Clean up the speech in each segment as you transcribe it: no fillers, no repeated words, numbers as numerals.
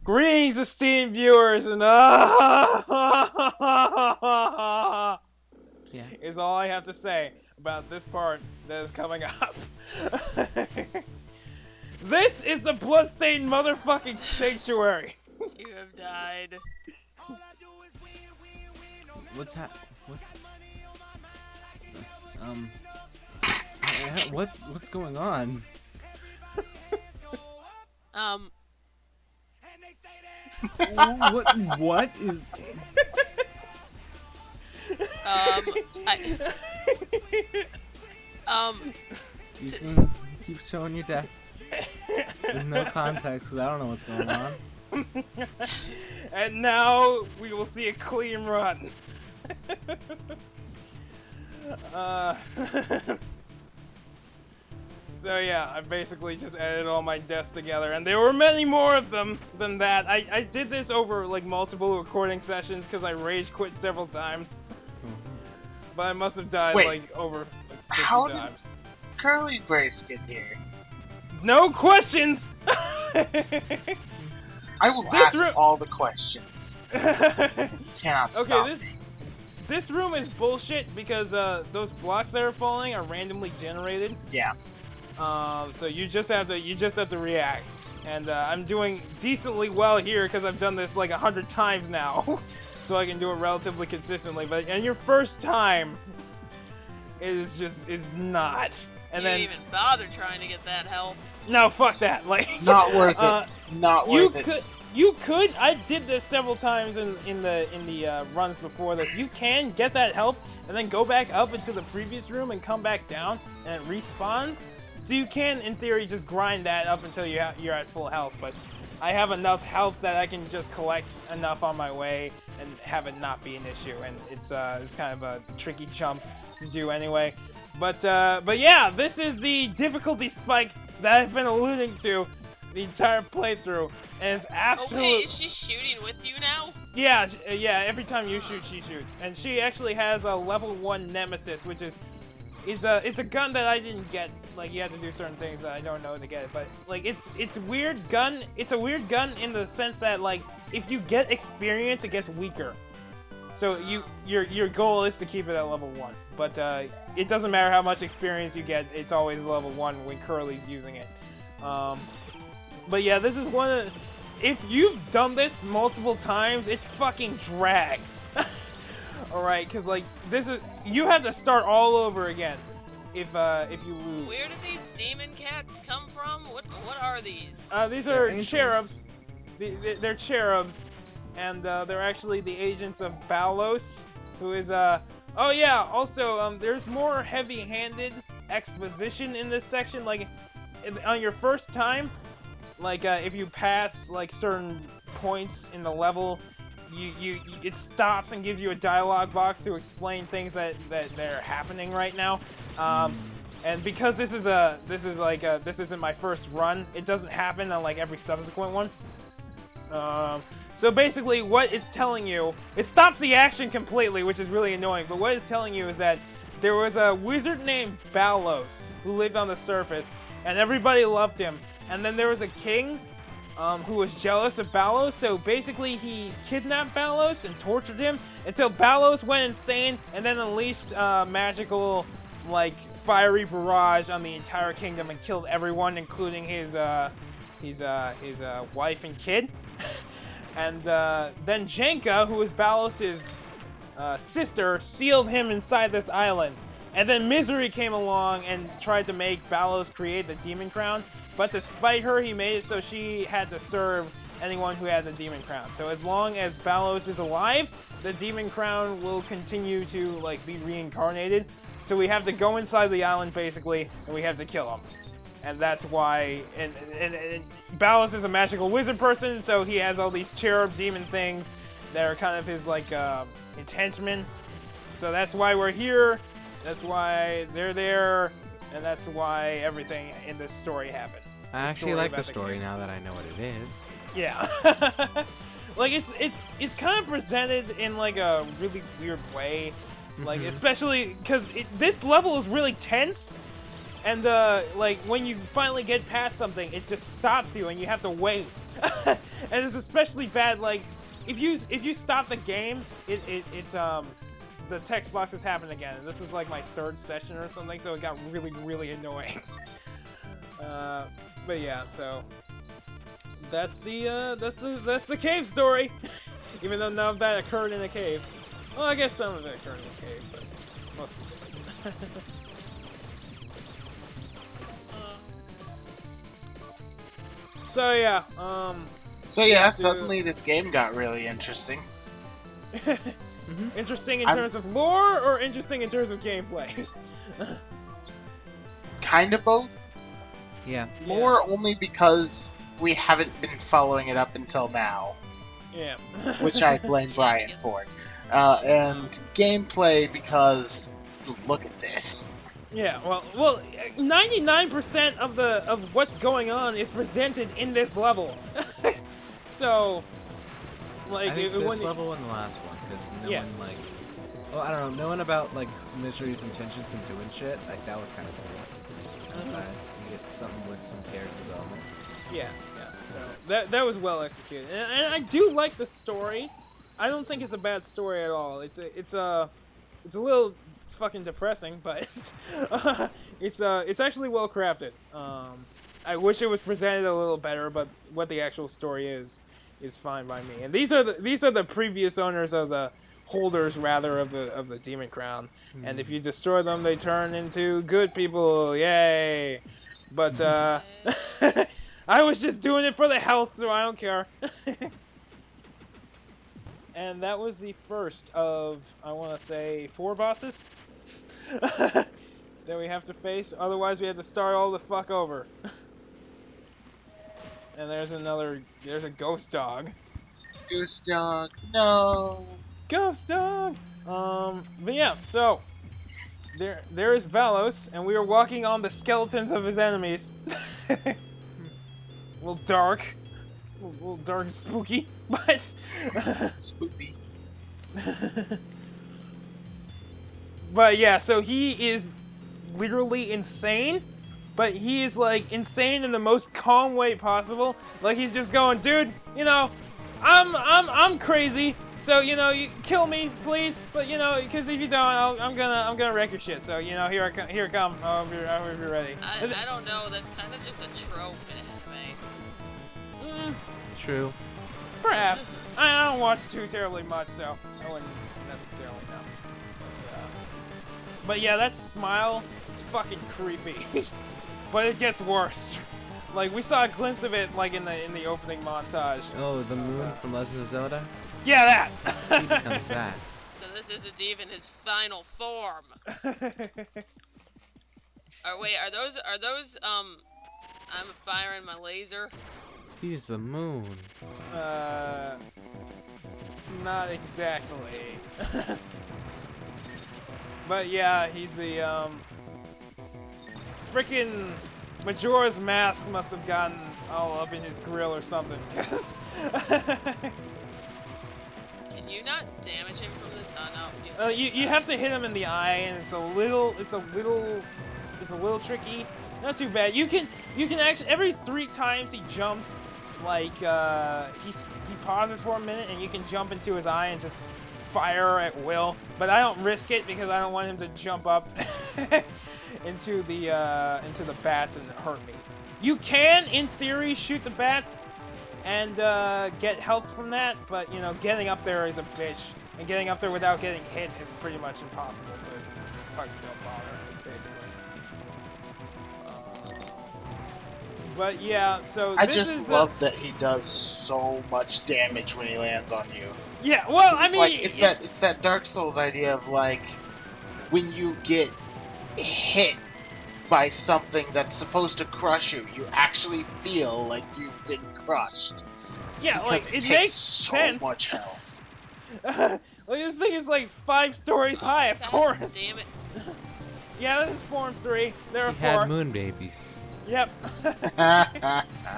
Greetings, esteemed viewers, and Yeah. is all I have to say about this part that is coming up. This is the bloodstained motherfucking sanctuary. You have died. What's what's going on? What is? You keep showing your deaths with no context because I don't know what's going on. And now we will see a clean run. So yeah, I basically just edited all my deaths together, and there were many more of them than that. I did this over like multiple recording sessions because I rage quit several times. But I must have died like over like 50 how times. Did Curly Brace get here? No questions! I will ask all the questions. Cannot stop me. This room is bullshit because those blocks that are falling are randomly generated. Yeah. So you just have to react, and I'm doing decently well here because I've done this like 100 times now, so I can do it relatively consistently. But and your first time is not. And you then didn't even bother trying to get that health. No, fuck that. Like not worth it. Not worth it. You could. I did this several times in the runs before this. You can get that health and then go back up into the previous room and come back down, and it respawns. So you can, in theory, just grind that up until you're at full health. But I have enough health that I can just collect enough on my way and have it not be an issue. And it's kind of a tricky jump to do anyway. But yeah, this is the difficulty spike that I've been alluding to the entire playthrough, and it's absolute. Oh wait, is she shooting with you now? Yeah, yeah. Every time you shoot, she shoots, and she actually has a level 1 nemesis, which it's a gun that I didn't get. Like you have to do certain things that I don't know to get it, but like it's a weird gun. It's a weird gun in the sense that like if you get experience, it gets weaker. So your goal is to keep it at level 1, but it doesn't matter how much experience you get. It's always level 1 when Curly's using it. But yeah, this is one of. If you've done this multiple times, it fucking drags. Alright, because like you have to start all over again if you lose. Where did these demon cats come from? What are these? These are cherubs. They're cherubs, and they're actually the agents of Balos, who is oh yeah. Also, there's more heavy-handed exposition in this section. Like on your first time, like if you pass like certain points in the level. It stops and gives you a dialogue box to explain things that are happening right now, and because this isn't my first run, it doesn't happen on like every subsequent one. So basically, what it's telling you, it stops the action completely, which is really annoying. But what it's telling you is that there was a wizard named Balos who lived on the surface, and everybody loved him. And then there was a king. Who was jealous of Balos, so basically he kidnapped Balos and tortured him until Balos went insane and then unleashed magical, like, fiery barrage on the entire kingdom and killed everyone, including his wife and kid. And then Jenka, who was Balos' sister, sealed him inside this island. And then Misery came along and tried to make Balos create the Demon Crown, but to spite her, he made it so she had to serve anyone who had the Demon Crown. So as long as Balos is alive, the Demon Crown will continue to like be reincarnated. So we have to go inside the island basically, and we have to kill him. And that's why. And Balos is a magical wizard person, so he has all these cherub demon things that are kind of his like henchmen. So that's why we're here. That's why they're there, and that's why everything in this story happened. I actually like the story now that I know what it is. Yeah. Like it's kind of presented in like a really weird way. Like especially because this level is really tense, and like when you finally get past something, it just stops you and you have to wait And it's especially bad, like, if you stop the game, the text boxes happen again. And this was like my 3rd session or something, so it got really, really annoying. But yeah, so that's the cave story. Even though none of that occurred in a cave. Well, I guess some of it occurred in a cave, but most of it didn't. So yeah, So yeah, suddenly this game got really interesting. interesting in terms of lore or interesting in terms of gameplay? Kind of both. Yeah. More only because we haven't been following it up until now, Yeah. which I blame Brian for. And gameplay because look at this. Yeah, well, 99% of what's going on is presented in this level. So, like, I think this when level and the last one, because no Yeah. one, like... Well, I don't know, knowing about, like, Misery's intentions in doing shit, like, that was kind of cool. You get something with some character development. yeah. So that was well executed, and I do like the story. I don't think it's a bad story at all. It's a little fucking depressing, but it's actually well crafted. I wish it was presented a little better, but what the actual story is fine by me. And these are the previous owners of the holders, rather, of the Demon Crown. And if you destroy them, they turn into good people. Yay! But I was just doing it for the health, so I don't care. And that was the first of, I want to say, 4 bosses that we have to face. Otherwise, we have to start all the fuck over. And there's a ghost dog. Goose dog, no. Ghost dog! But yeah, so there is Valos, and we are walking on the skeletons of his enemies. A little dark. A little dark and spooky, but... Spooky. But yeah, so he is literally insane, but he is like insane in the most calm way possible. Like he's just going, dude, you know, I'm crazy, so you know, you kill me, please, but you know, because if you don't, I'm gonna wreck your shit. So you know, here it come. I'll be ready. I don't know. That's kind of just a trope in anime. True. Perhaps. I don't watch too terribly much, so I wouldn't necessarily know. But yeah, that smile is fucking creepy. But it gets worse. Like we saw a glimpse of it, like in the opening montage. Oh, the moon from Legend of Zelda? Yeah, that. He becomes that. So this isn't even his final form. Wait, are those I'm firing my laser? He's the moon. Not exactly. But yeah, he's the frickin' Majora's Mask must have gotten all up in his grill or something. Can you not damage him from the? No. You have to hit him in the eye, and it's a little tricky. Not too bad. You can actually every 3 times he jumps, like he pauses for a minute, and you can jump into his eye and just fire at will. But I don't risk it because I don't want him to jump up into the bats and hurt me. You can, in theory, shoot the bats and get health from that, but you know, getting up there is a bitch, and getting up there without getting hit is pretty much impossible. So fucking don't bother, basically. But yeah, so I this just is love that he does so much damage when he lands on you. yeah. Well, I mean, Like it's that Dark Souls idea of like when you get hit by something that's supposed to crush you, you actually feel like you've been crushed. yeah, Because like it takes makes so sense. much health. Like this thing is like 5 stories high, of God course. Damn it! Yeah, this is Form 3. There are He 4. had moon babies. Yep.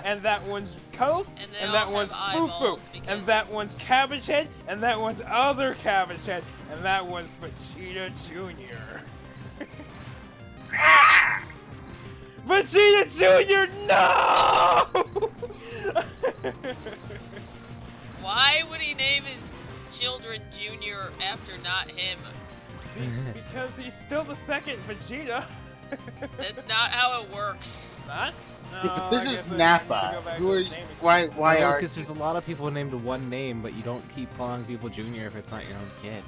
And that one's Cuddles, And they and all that have one's eyeballs Fufu, and because- that one's Cabbage Head, and that one's other Cabbage Head, and that one's Vegeta Jr. Vegeta Jr. No! Why would he name his children Junior after not him? Because he's still the second Vegeta. That's not how it works. Not? No, This I is guess I need to Nappa. go back Who to are the you, naming why are Because there's a lot of people named one name, but you don't keep calling people Junior if it's not your own kid.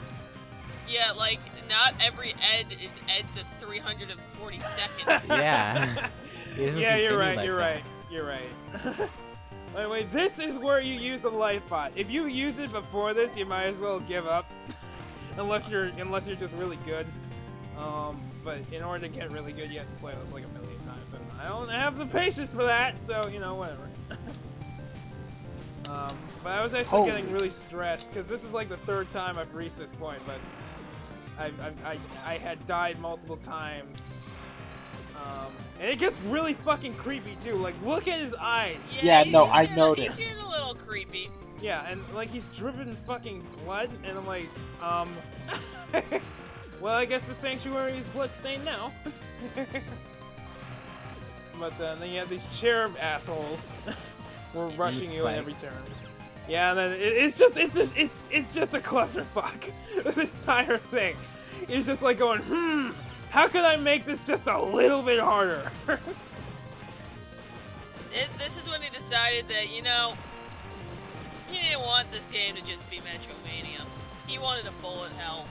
Yeah, like, not every Ed is Ed the 340 seconds. Yeah. It doesn't Yeah, you're continue right, like you're that. right, you're right. By the way, this is where you use a life bot. If you use it before this, you might as well give up. unless you're just really good. But in order to get really good, you have to play this like a million times, and I don't have the patience for that, so, you know, whatever. But I was actually getting really stressed, because this is like the third time I've reached this point, but I had died multiple times. And it gets really fucking creepy too. Like, look at his eyes. Yeah, no, he's I getting- noticed. He's getting a little creepy. Yeah, and like he's dripping fucking blood, and I'm like, well, I guess the sanctuary is bloodstained now. But then you have these cherub assholes who are rushing you at every turn. Yeah, and then it's just a clusterfuck. This entire thing. It's just like going, how could I make this just a little bit harder? This is when he decided that, you know, he didn't want this game to just be Metroidvania. He wanted a bullet hell.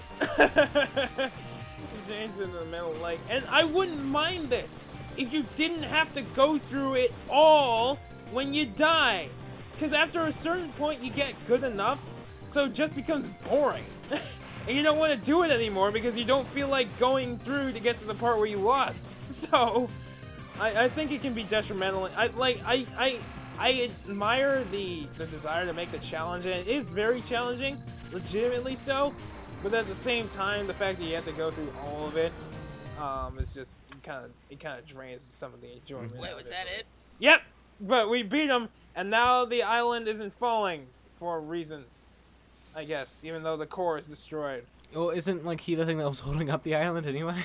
Jane's in the middle, like, and I wouldn't mind this if you didn't have to go through it all when you die. Because after a certain point, you get good enough, so it just becomes boring. And you don't want to do it anymore because you don't feel like going through to get to the part where you lost. So, I think it can be detrimental. I admire the desire to make the challenge, and it is very challenging, legitimately so. But at the same time, the fact that you have to go through all of it, it's just it kind of drains some of the enjoyment. Wait, was that it? Yep, but we beat him, and now the island isn't falling for reasons, I guess, even though the core is destroyed. Well, isn't like he the thing that was holding up the island anyway?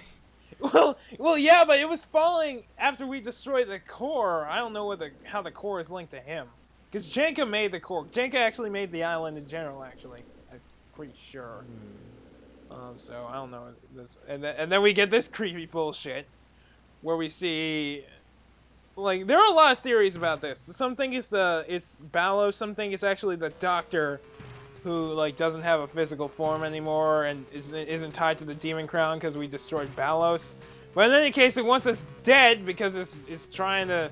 Well, yeah, but it was falling after we destroyed the core. I don't know how the core is linked to him, because Jenka made the core. Jenka actually made the island in general. Actually, I'm pretty sure. So I don't know this, and then we get this creepy bullshit, where we see, like, there are a lot of theories about this. Some think it's Balos. Some think it's actually the Doctor, who like doesn't have a physical form anymore and isn't tied to the Demon Crown because we destroyed Balos. But in any case, it wants us dead because it's trying to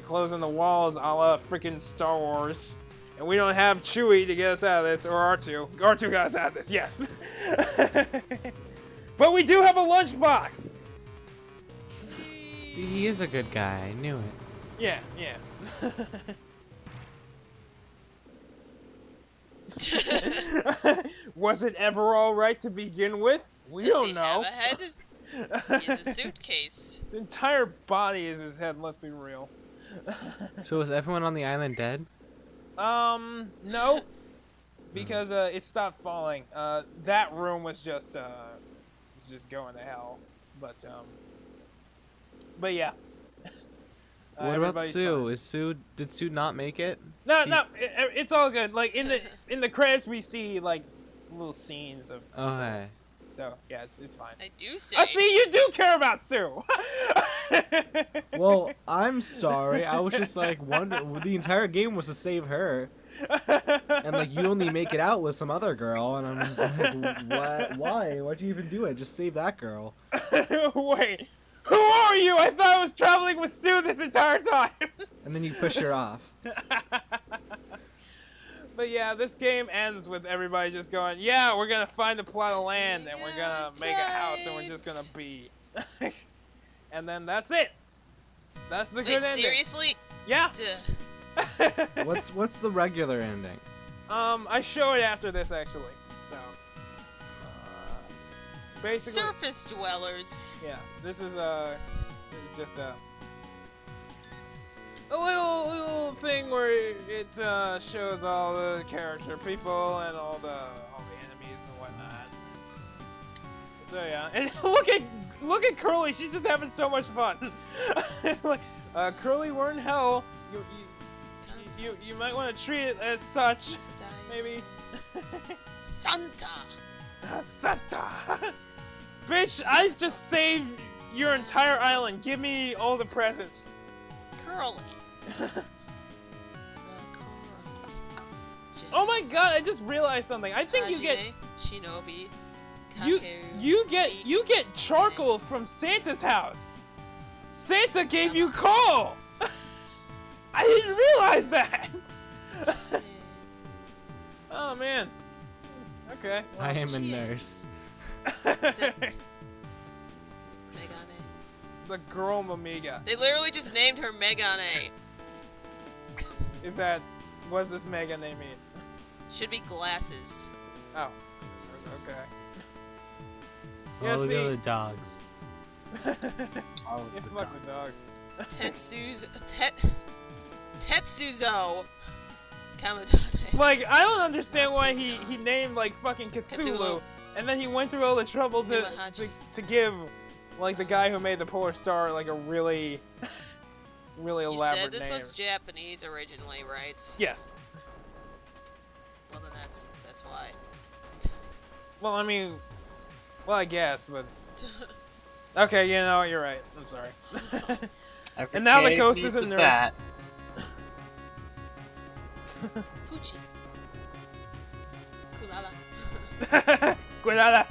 close in the walls, a la freaking Star Wars. And we don't have Chewie to get us out of this, or R2. R2 got us out of this, yes. But we do have a lunchbox. See, he is a good guy. I knew it. Yeah. Was it ever alright to begin with? We Does don't he know. have a head? He has a suitcase. The entire body is his head, let's be real. So is everyone on the island dead? No. Because it stopped falling. That room was just going to hell. But yeah. What about everybody's Sue? fine. Did Sue not make it? No, She- it's all good. Like in the credits, we see like little scenes of. Okay. So yeah, it's fine. I do say. I see you do care about Sue. Well, I'm sorry. I was just like wondering. The entire game was to save her, and like you only make it out with some other girl, and I'm just like, what? Why? Why'd you even do it? Just save that girl. Wait, who are you? I thought I was traveling with Sue this entire time. And then you push her off. But yeah, this game ends with everybody just going, yeah, we're gonna find a plot of land and we're gonna make a house and we're just gonna be. And then that's it. That's the good Wait, ending. seriously? Yeah. Duh. What's the regular ending? I show it after this actually. So, basically, Surface dwellers. yeah, this is just a little thing where it shows all the character people and all the enemies and whatnot. So yeah, and look at Curly. She's just having so much fun. Like, Curly, we're in hell. you might want to treat it as such. Maybe. Santa. Santa. Bitch, I just saved your entire island. Give me all the presents. Curly. The corals. Oh my god, I just realized something. I think you get Hajime, Shinobi. you get charcoal from Santa's house. Santa gave you coal. I didn't realize that. Yes, it Oh man. Okay. I am a she- nurse. is. Megane. The girl Mamiga. They literally just named her Megane. What does this mega name mean? Should be glasses. Oh. Okay. Oh, Yeah, look see- at the dogs. Oh, Yeah, the fuck the dogs. Tetsuzo. Kamadane. Like, I don't understand why he named like fucking Cthulhu, Cthulhu. and then he went through all the trouble to Numahachi. give like the guy who made the Polar Star like a really You elaborate said this name. was Japanese originally, right? Yes. Well, then that's why. Well, I mean, well, I guess, but okay, you know, you're right. I'm sorry. Every And now the kid ghost needs is a a nurse. bat. Poochie. Kulala. Cuidado.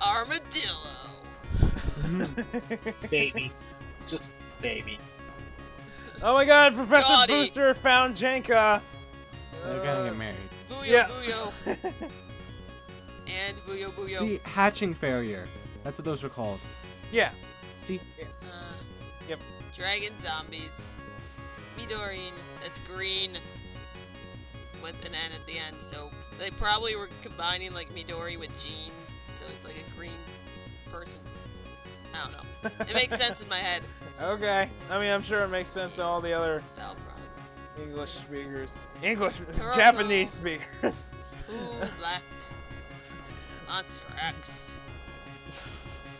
Armadillo. Baby. Just baby. Oh my God, Professor Gaudy. Booster found Jenka. They're gonna get married. Booyo Yeah. Booyo. And Booyo Booyo. See, hatching failure. That's what those were called. Yeah. See, Yep. Dragon zombies. Midorine. That's green. With an N at the end, so they probably were combining like Midori with Jean, so it's like a green person. I don't know. It makes sense in my head. Okay. I mean, I'm sure it makes sense to all the other Valfrog. English speakers. English, Toropo. Japanese speakers. Pooh, Black. Monster X.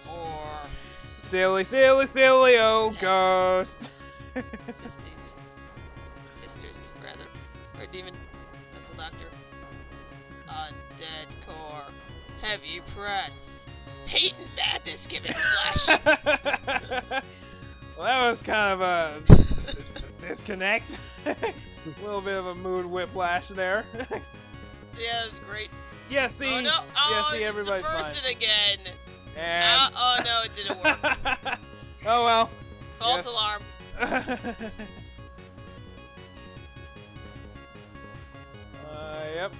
Core. Silly, oh, ghost. Sisters, rather. Or Demon. Vessel Doctor. Undead Core. Heavy Press. Hate and Madness given flesh. Well, that was kind of a disconnect. A little bit of a mood whiplash there. Yeah, that was great. Yeah, see, Oh no! yeah, Oh, see, it's a everybody's person fine. again. And Oh no, it didn't work. oh well. False Yes. alarm. Yep.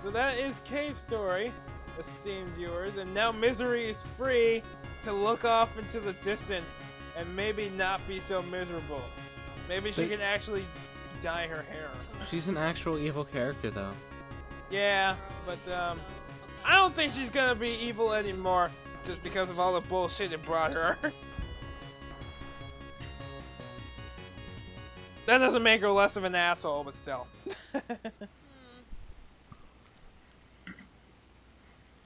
So that is Cave Story, esteemed viewers, and now Misery is free to look off into the distance and maybe not be so miserable. Maybe she But- can actually dye her hair. she's an actual evil character, though. Yeah, but I don't think she's gonna be evil anymore just because of all the bullshit it brought her. That doesn't make her less of an asshole, but still.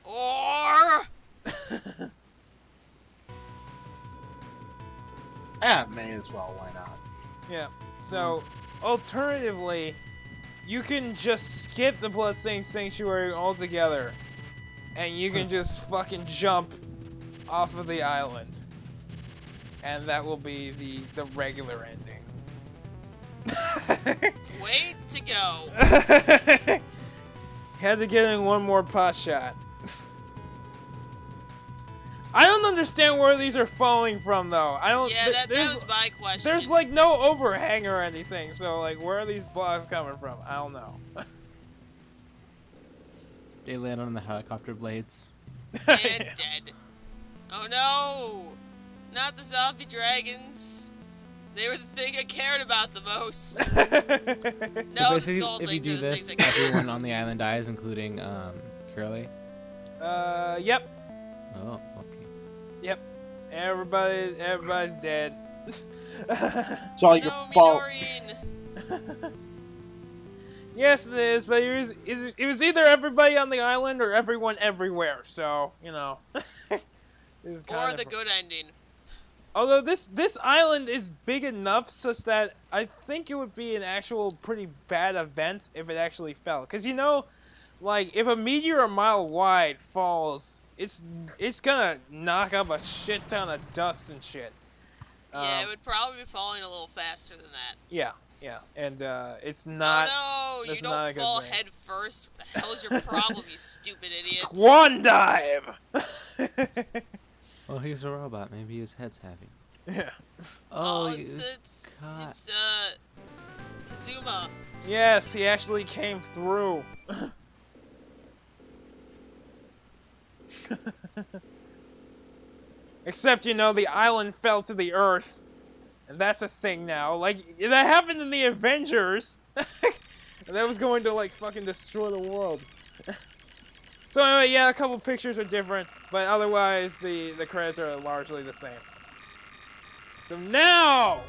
Or Yeah, may as well. Why not? Yeah. So, alternatively, you can just skip the Bloodstained Sanctuary altogether, and you can just fucking jump off of the island, and that will be the regular ending. way to go. Had to get in one more pot shot. I don't understand where these are falling from, though. I don't. Yeah, that there's- was my question. There's like no overhang or anything, so like, where are these blocks coming from? I don't know. They land on the helicopter blades. And dead. Oh no! Not the zombie dragons. They were the thing I cared about the most. So No, the basically, skull if you things do are the this, things I cared everyone about on the most. island dies, including Curly. Yep. Oh, okay. Yep. Everybody's dead. It's all your No, fault. Midorine. Yes, it is, but it was either everybody on the island or everyone everywhere, so, you know. Is Or kind the of... good ending. Although this island is big enough such that I think it would be an actual pretty bad event if it actually fell. Cause you know, like if a meteor a mile wide falls, it's gonna knock up a shit ton of dust and shit. Yeah, it would probably be falling a little faster than that. Yeah, and it's not. Oh no, you that's not a don't good fall thing. head first. What the hell's your problem, you stupid idiots? Swan dive. Well, he's a robot. Maybe his head's heavy. Yeah. Oh, it's caught. Kazuma. Yes, he actually came through. Except, you know, the island fell to the earth. And that's a thing now. Like, that happened in the Avengers. That was going to, like, fucking destroy the world. So anyway, yeah, a couple pictures are different, but otherwise the credits are largely the same. So now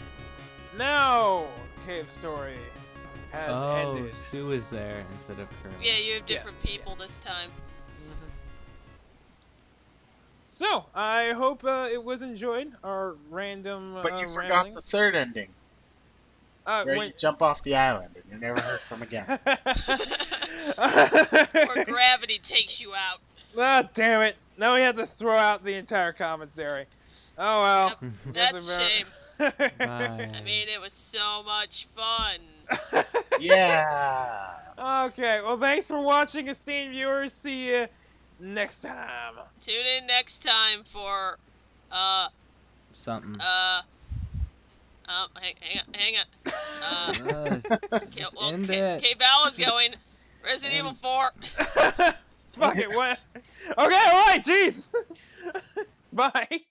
Cave Story has ended. Sue is there instead of Kermit. Yeah, you have different people this time. So I hope it was enjoyed. Our random. But you forgot ramblings. the third ending, where when... you jump off the island and you're never heard from again. Or gravity takes you out. Ah, damn it! Now we have to throw out the entire commentary. Oh well. Yep, that's a shame. Bye. I mean, it was so much fun. Yeah. Okay, well, thanks for watching, esteemed viewers. See you next time. Tune in next time for, Something. hang on. Just end it. K-Val is going. Resident Evil 4. Fuck it, what? Okay, alright, jeez! Bye!